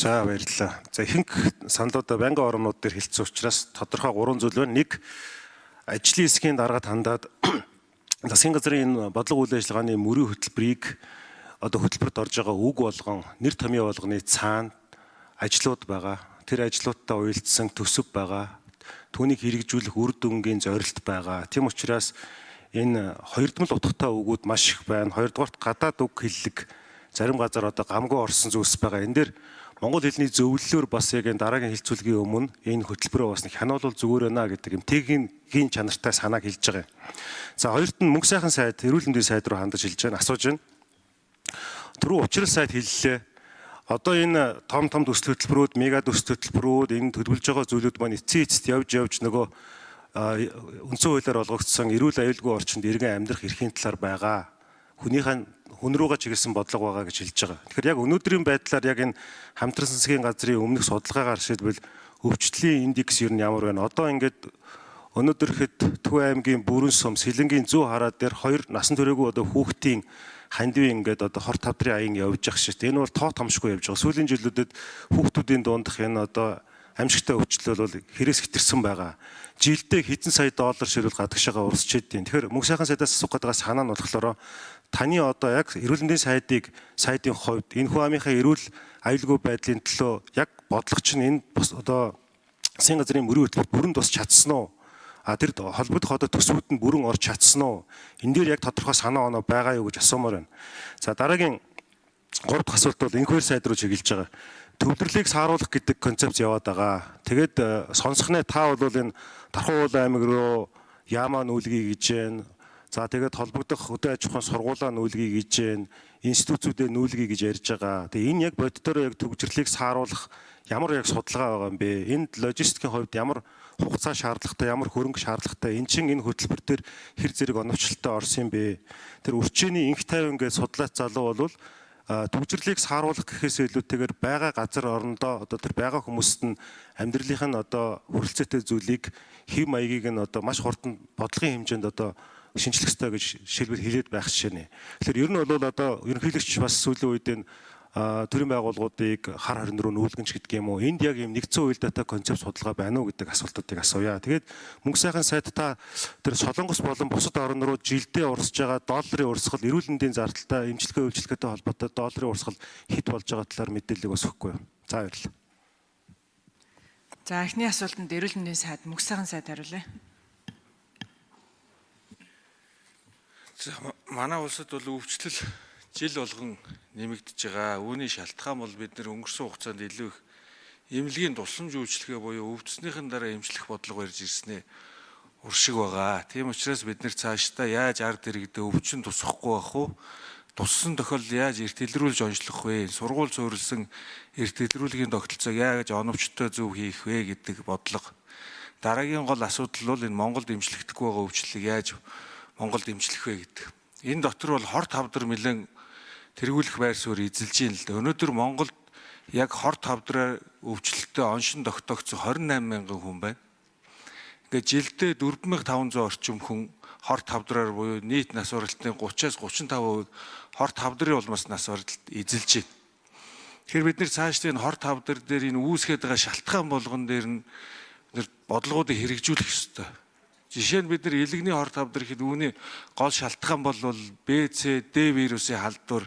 За баярлалаа. За ихэнх саналуудаа байнгын орнууд дээр хэлсэн учраас тодорхой 3 зүйл байна. Нэг, ажлын хэсгийн дарга хандаад засгийн газрын энэ бодлого үйл ажиллагааны мөрийн хөтөлбөрийг хөтөлбөрт орж байгаа үг болгон нэр томьёо болгоны цаана ажлууд байгаа. Тэр ажлуудтай уялдсан төсөв байгаа. Түүнийг хэрэгжүүлэх үр дүнгийн зорилт байгаа. Тийм учраас энэ хоёрдмол утгатай үгүүд маш их байна. Хоёрдугаарт гадаад үг хэллэг зарим газар гамгүй орсон зүйлс байгаа. Энэ дээр монгол хэлний зөвлөлөөр бас яг энэ дараагийн хэлцүүлгийн өмнө энэ хөтөлбөрөө бас нэг хянуулвал зүгээр байна гэдэг юм техникийн чанартай санааг хэлж байгаа юм. За хоёрт нь мөнгө сайхан сайд, эрүүл мэндийн сайд руу хандаж хэлж байна, асууж байна. Түрүү учрал сайд хэллээ. Одоо энэ том төсөл хөтөлбөрүүд, мега төсөл хөтөлбөрүүд, энэ төлөвлөж байгаа зүйлүүд маань эцсийн явж нөгөө үндсэн хуулиар олгогдсон эрүүл аюулгүй орчинд иргэн амьдрах эрхийн талаар байгаа. Хүн рүүгээ чиглэсэн бодлого байгаа гэж хэлж байгаа. Тэгэхээр яг өнөөдрийн байдлаар яг энэ хамтран засгийн газрын өмнөх судалгаагаар шилбэл өвчлөлийн индекс ер нь ямар байна? Одоо ингээд өнөөдөр хэд Төв аймгийн Бүрэн сум, Сэлэнгийн зүү хараа дээр 2 насан туршаагүй хүүхдийн хандивын ингээд хор тавдрын аян явж явах шít. Энэ бол тоо томшгүй явж байгаа. Сүүлийн жилүүдэд хүүхдүүдийн дундах энэ амьсгалтай өвчлөл бол хэрэгс хэтэрсэн байгаа. Жилдээ хэдэн сая доллар ширүүл гадагшаага урсч идэв. Тэгэхээр мөнгө сайхан сайдаас асуух гэдэг санаа нь болохоор таны яг эрүүл мэндийн сайдын хувьд энэ хүн амынхаа эрүүл аюулгүй байдлын төлөө яг бодлого чинь энэ засгийн газрын мөрийн хөтөлбөрт бүрэн тусч чадсан уу? Тэр холбогдох төсвүүд нь бүрэн орж чадсан уу? Энэ дээр яг тодорхой санаа оноо байгаа юу гэж асуумаар байна. За дараагийн 3 дахь асуулт бол энэхүү сайд руу чиглэж байгаа. Төвлөрлийг сааруулах гэдэг концепц яваад байгаа. Тэгээд сонсохнээ та бол энэ Тархуу аймаг руу яамаа нүүлгийг гэж байна. За тэгээд холбогдох хөдөө аж ахуйн сургуулаа нүүлгийг гэж байна. Институтүүдээ нүүлгийг гэж ярьж байгаа. Тэгээд энэ яг боддоор яг төвчрлийг сааруулах ямар яг судалгаа байгаа юм бэ? Энд логистикийн хувьд ямар хугацаа шаардлагатай, ямар хөрөнгө шаардлагатай, эн чинь энэ хөтөлбөр төр хэр зэрэг оновчлолтой орсон юм бэ? Тэр үрчээний инх тайван гэж судлаач залуу бол төвчрлийг сааруулах гэхээс илүүтэйгээр байгаа газар орондоо тэр байгаа хүмүүст нь амьдралынх нь хүрэлцээтэй зүйлийг хэв маягийг нь маш хурдан бодлогын хэмжээнд шинжлэх ёстой гэж шилбэл хэлээд байх жишээ нэ. Тэгэхээр ер нь бол ерөнхийлөгч бас сүүлийн үед энэ төрийн байгууллагуудыг хар хорин руу нүүлгэнч гэдэг юм уу? Энд яг юм нэгдсэн уялдаатай концепт судалгаа байна уу гэдэг асуултуудыг асууя. Тэгээд мөнгө сайхан сайд та тэр Солонгос болон бусад орн руу жилдээ урсж байгаа долларын урсгал, эрүүл мэндийн зардалтай, эмчилгээ үйлчлэгээтэй холбоотой долларын урсгал хэд болж байгаа талаар мэдээлэл бас өгөхгүй юу? За баярлалаа. За эхний асуултанд эрүүл мэндийн сайд, мөнгө сайхан сайд хариулъя. Манай улсад бол өвчлөл жил болгон нэмэгдэж байгаа. Үүний шалтгаан бол бид нэр өнгөрсөн хугацаанд илүү их эмнэлгийн тусламж үйлчлэгээ буюу өвдснийхэн дараа эмчлэх бодлого барьж ирснээ уршиг байгаа. Тийм учраас бид нэр цаашдаа яаж ард иргэдэд өвчин тусахгүй байх вэ? Туссан тохиолдолд яаж эрт илрүүлж онцлох вэ? Сургууль суурилсан эрт илрүүлгийн тогтолцоог яаж оновчтой зөв хийх вэ гэдэг бодлого. Дараагийн гол асуудал бол энэ Монголд эмчлэгдэхгүй байгаа өвчлөлийг яаж Монголд эмчлэх вэ гэдэг. Энэ дотор бол хор тавдар нэлээд тэргүүлэх байр суурь эзэлж юм л да. Өнөөдөр Монголд яг хор тавдраар өвчлөлтөд оншин тогтоогдсон 28 мянган хүн байна. Ингээд жилдээ 4500 орчим хүн хор тавдраар буюу нийт нас баралтын 30-аас 35% хор тавдрын улмаас нас баралт эзэлж байна. Тэгэхээр бид нэр цаашдаа энэ хор тавдар дээр энэ үүсгээд байгаа шалтгаан болгон дээр нь бодлогоодыг хэрэгжүүлэх ёстой. Жишээ нь бид нар илэгний хор тавдар гэхэд үүний гол шалтгаан бол Б, С, Д вирусын халдвар,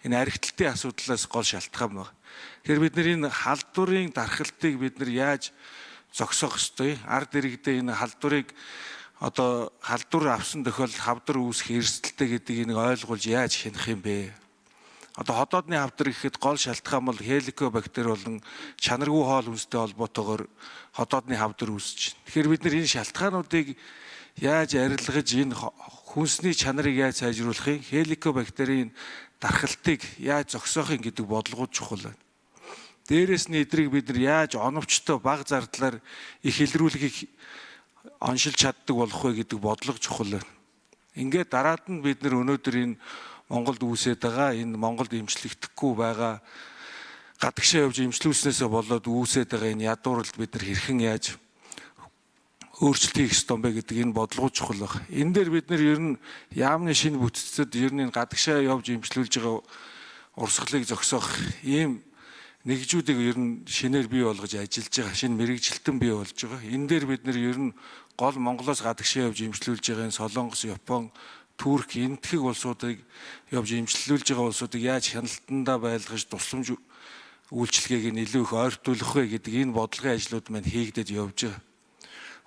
энэ архитектурын асуудлаас гол шалтгаан байна. Тэгэхээр бид нар энэ халдварын дархалтыг бид нар яаж зогсоох ёстой? Ард иргэдээ энэ халдварыг халдвар авсан тохиолдолд хавдар үүсэх эрсдэлтэй гэдгийг ойлгуулж яаж хянах юм бэ? Ходоодны хавдар гэхэд гол шалтгаан бол хеликобактер болон чанаргүй хоол хүнстэй холбоотойгоор ходоодны хавдар үүсэж байна. Тэгэхээр бид нар энэ шалтгаануудыг яаж арилгаж энэ хүнсний чанарыг яаж сайжруулахыг, хеликобактерийн дархалтыг яаж зогсоохын гэдэг бодлогууд чухал байна. Дээрээс нь эдрийг бид нар яаж оновчтой бага зардлаар их илрүүлгийг оншилж чаддаг болох вэ гэдэг бодлого чухал байна. Ингээд дараад нь бид нар өнөөдөр энэ Монголд үүсээд байгаа энэ Монголд эмчлэгдэхгүй байгаа гадагшаа явж эмчлүүлснээсээ болоод үүсээд байгаа энэ ядууралд бид нар хэрхэн яаж өөрчлөлт хийх ёстой юм бэ гэдэг энэ бодлого чухал байна. Энэ дээр бид нар ер нь яамны шинэ бүтцэд ер нь гадагшаа явж эмчлүүлж байгаа урсгалыг зогсоох ийм нэгжүүдийг ер нь шинээр бий болгож ажиллаж байгаа, шинэ мэрэгжилтэн бий болж байгаа. Энэ дээр бид нэр ер нь гол Монголоос гадагшаа явж имжлүүлж байгаа Солонгос, Япон, Турк энтхэг улсуудыг явж имжлүүлж байгаа улсуудыг яаж хяналтандаа байлгаж тусламж үйлчлэгийг нь илүү их ойртуулах вэ гэдэг энэ бодлогын ажлууд маань хийгдэж явж байгаа.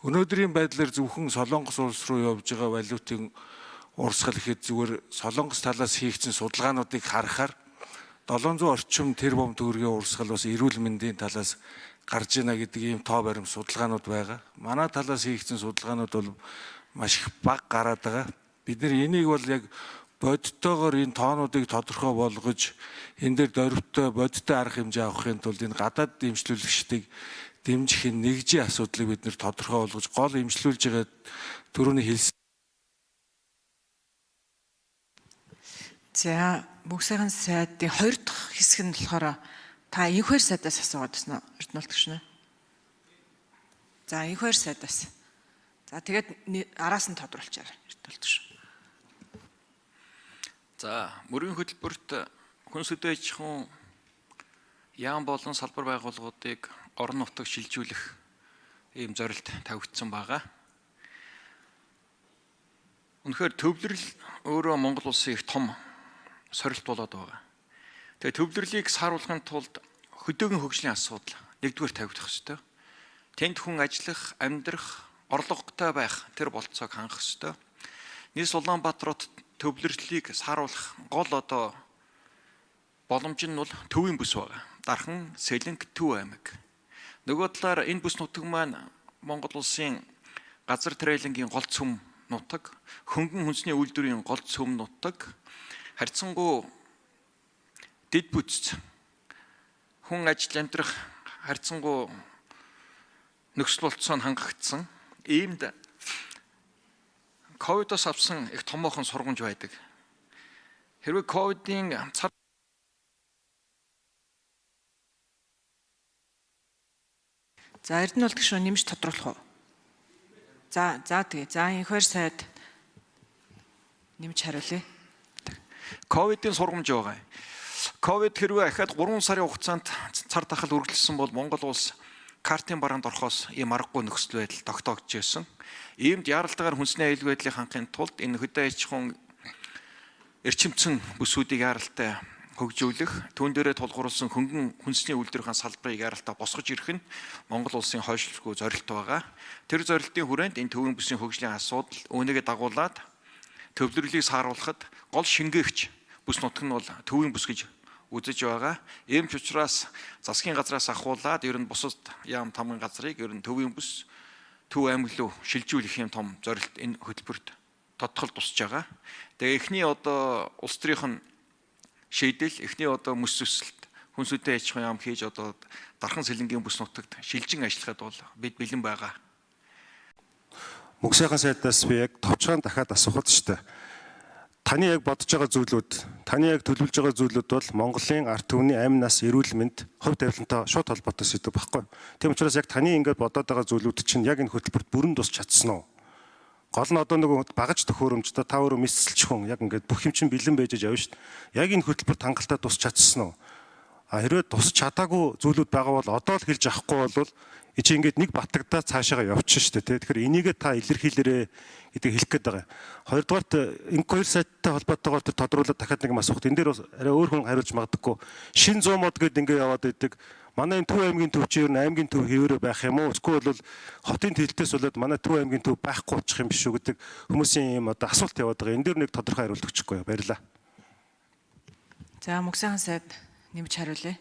Өнөөдрийн байдлаар зөвхөн Солонгос улс руу явж байгаа валютын урсгал ихэд зүгээр Солонгос талаас хийгдсэн судалгаануудыг харахаар 700 орчим тэрбум төгрөгийн урсгал бас эрүүл мэндийн талаас гарж ийна гэдэг ийм тоо баримт судалгаанууд байгаа. Манай талаас хийгдсэн судалгаанууд бол маш их бага гараад байгаа. Бид нар энийг бол яг бодтойгоор энэ тоонуудыг тодорхой болгож энэ дээр дөрвтэй бодтой арга хэмжээ авахын тулд энэ гадаад эмчилүүлэгчдийг дэмжих энэ нэгжийн асуудлыг бид нар тодорхой болгож гол эмчилүүлж байгаа түрүүний хэлсэн. За Бүх сайхан сайдын 2 дахь хэсэг нь болохоор та энэхэр сайдаас асуугаад байна уу? Эрдэнэлт гүшнэ. За энэхэр сайдаас. За тэгээд араас нь тодруулчаар эрдэнэлт гүшнэ. За мөрийн хөтөлбөрт хүн сүдэн аж ахуйн яам болон салбар байгууллагуудыг орон нутаг шилжүүлэх ийм зорилт тавигдсан байгаа. Үнэхээр төвлөрөл өөрөө Монгол улсын их том сорилт болоод байгаа. Тэгээ төвлөрлийг сааруулахын тулд хөдөөгийн хөгжлийн асуудал нэгдүгээр тавигдах ёстой. Тэнд хүн ажиллах, амьдрах, орлоготой байх тэр болцоог хангах ёстой. Нийс Улаанбаатарт төвлөрлийг сааруулах гол боломж нь бол төвийн бүс байгаа. Дархан, Сэлэнг, Төв аймаг. Нөгөө талаар энэ бүс нутаг маань Монгол улсын газар тариалангийн гол цөм нутаг, хөнгөн хүнсний үйлдвэрийн гол цөм нутаг, харьцангуй дэд бүтц хүн ажил амьдрах харьцангуй нөхцөл болцоо нь хангагдсан иймд ковидос авсан их томоохон сургамж байдаг. Хэрвээ ковидын цар За Эрдэнэлт гүшнэ нэмж тодруулах уу? За тэгээ. За энэхэр сайд нэмж хариулъя. ковидын сургамж байгаа. Ковид хэрвээ ахаад 3 сарын хугацаанд цар тахал үргэлжилсэн бол Монгол улс картын бараанд орохоос ийм аргагүй нөхцөл байдал тогтоогдож байсан. Иймд яаралтайгаар хүнсний аюулгүй байдлыг хангахын тулд энэ хөдөө аж ахуйн эрчимцэн бүсүүдийг яаралтай хөгжүүлэх, түүн дээрээ тулгуурласан хөнгөн хүнсний үйлдвэрийн салбарыг яаралтай босгож ирэх нь Монгол улсын хойшлуулгүй зорилт байгаа. Тэр зорилтын хүрээнд энэ төвийн бүсийн хөгжлийн асуудал үүнийгээ дагуулад төвлөрлийг сааруулахад гол шингээгч бүс нутаг нь бол төвийн бүс гэж үзэж байгаа. Ийм ч учраас засгийн газраас ахуулаад ер нь бусад яам тамгын газрыг ер нь төвийн бүс Төв аймаг руу шилжүүлэх юм том зорилт энэ хөтөлбөрт тодтол тусж байгаа. Тэгээ эхний улс төрийн шийдэл, эхний мөс зүсэлт хүн сүдэн аж ахуйн яам хийж Дархан Сэлэнгийн бүс нутагт шилжин ажиллахад бол бид бэлэн байгаа. Мөнх сайхан сайдаас би яг товчхон дахиад асуухад шүү дээ. Таны яг бодож байгаа зүйлүүд, таны яг төлөвлөж байгаа зүйлүүд бол Монголын ард түмний амь нас, эрүүл мэнд, хувь тавилантай шууд холбоотой сэдв байхгүй. Тийм учраас яг таны ингээд бодоод байгаа зүйлүүд чинь яг энэ хөтөлбөрт бүрэн тус чадсан уу? Гол нь нөгөө багаж төхөөрөмжтэй та өөрөө мэдсэлч хүн яг ингээд бүх юм чинь бэлэн байж явна шүү дээ. Яг энэ хөтөлбөрт хангалттай тус чадсан уу? Хэрвээ тусч чадаагүй зүйлүүд байгаа бол одоо л хэлж авахгүй бол чи ингээд нэг батгадаа цаашаага явчихна шүү дээ. Тэгэхээр энийгээ та илэрхийлээрэ гэдэг хэлэх гээд байгаа. Хоёрдугаарт инквайр сайттай холбоотойгоор тэр тодруулаад дахиад нэг юм асуухт энэ дээр бас арай өөр хүн хариулж магадгүй. Шин 100 мод гээд ингээд яваад байдаг. Манай энэ Төв аймгийн төв чи ер нь аймгийн төв хэвээрээ байх юм уу? Эсвэл бол хотын тэлтээс болоод манай Төв аймгийн төв байхгүй болчих юм биш үү гэдэг хүмүүсийн юм асуулт яваад байгаа. Энэ дээр нэг тодорхой хариулт өгчихгүй. Баярлалаа. За Мөнх сайхан сайд нэмж хариулъя.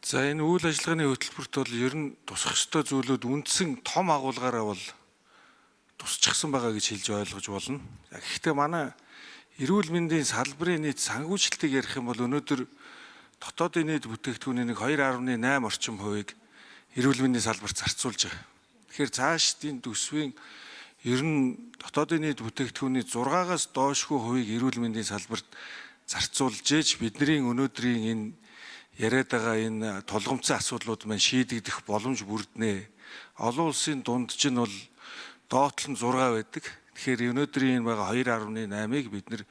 За энэ үйл ажиллагааны хөтөлбөрт бол ер нь тусах ёстой зүйлүүд үндсэн том агуулгаараа бол тусчихсан байгаа гэж хэлж ойлгож болно. Гэхдээ манай эрүүл мэндийн салбарын нийт санхүүжилтийг ярих юм бол өнөөдөр дотоодын нийт бүтээгдэхүүний 2.8 орчим хувийг эрүүл мэндийн салбарт зарцуулж байгаа. Тэгэхээр цаашдын төсвийн ер нь дотоодын нийт бүтээгдэхүүний 6-аас доошгүй хувийг эрүүл мэндийн салбарт зарцуулж ээж бидний өнөөдрийн энэ яриад байгаа энэ тулгымцсан асуудлууд маань шийдэгдэх боломж бүрднэ. Олон улсын дунд чинь бол доотлон 6 байдаг. Тэгэхээр өнөөдрийн энэ байгаа 2.8-ыг бид нэр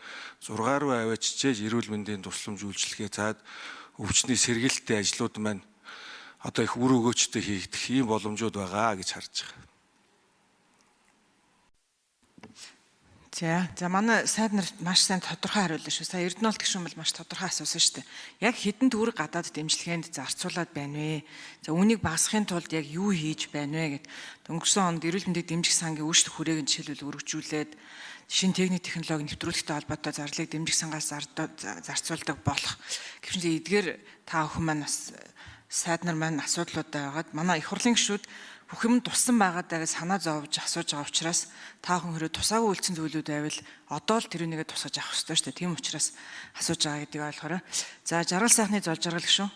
6 руу аваачиж эрүүл мэндийн тусламж үйлчилгээ заад өвчтний сэргээлттэй ажлууд маань одоо их үр өгөөчтэй хийгдэх ийм боломжууд байгаа гэж харж байгаа. За манай сайд нар маш сайн тодорхой хариуллаа шүү. Сая Эрдэнэт гишүүн бол маш тодорхой асуусан шүү дээ. Яг хэдэн төгрөг гадаад дэмжлэгэнд зарцуулаад байна вэ? За үүнийг багасгахын тулд яг юу хийж байна вэ гэд өнгөрсөн онд эрүүл мэндийг дэмжих сангийн өөрчлөлт хүрээгийн жишээлбэл өргөжүүлээд шинэ техник технологи нэвтрүүлэгтэй холбоотой зарлыг дэмжих сангаас зарцуулдаг болох. Гэвч эдгээр та бүхэн маань бас сайд нар маань асуудлуудаа байгаад манай их хурлын гишүүд бүх юм туссан байгаадаа гэж санаа зовж асууж байгаа учраас та хүн хэрэг тусаагүй үйлцэн зүйлүүд байвал одоо л тэрүүнийгээ тусгаж авах хэрэгтэй шүү дээ. Тийм учраас асууж байгаа гэдгийг ойлгоорой. За жаргал сайхны зол жаргал гишүүн.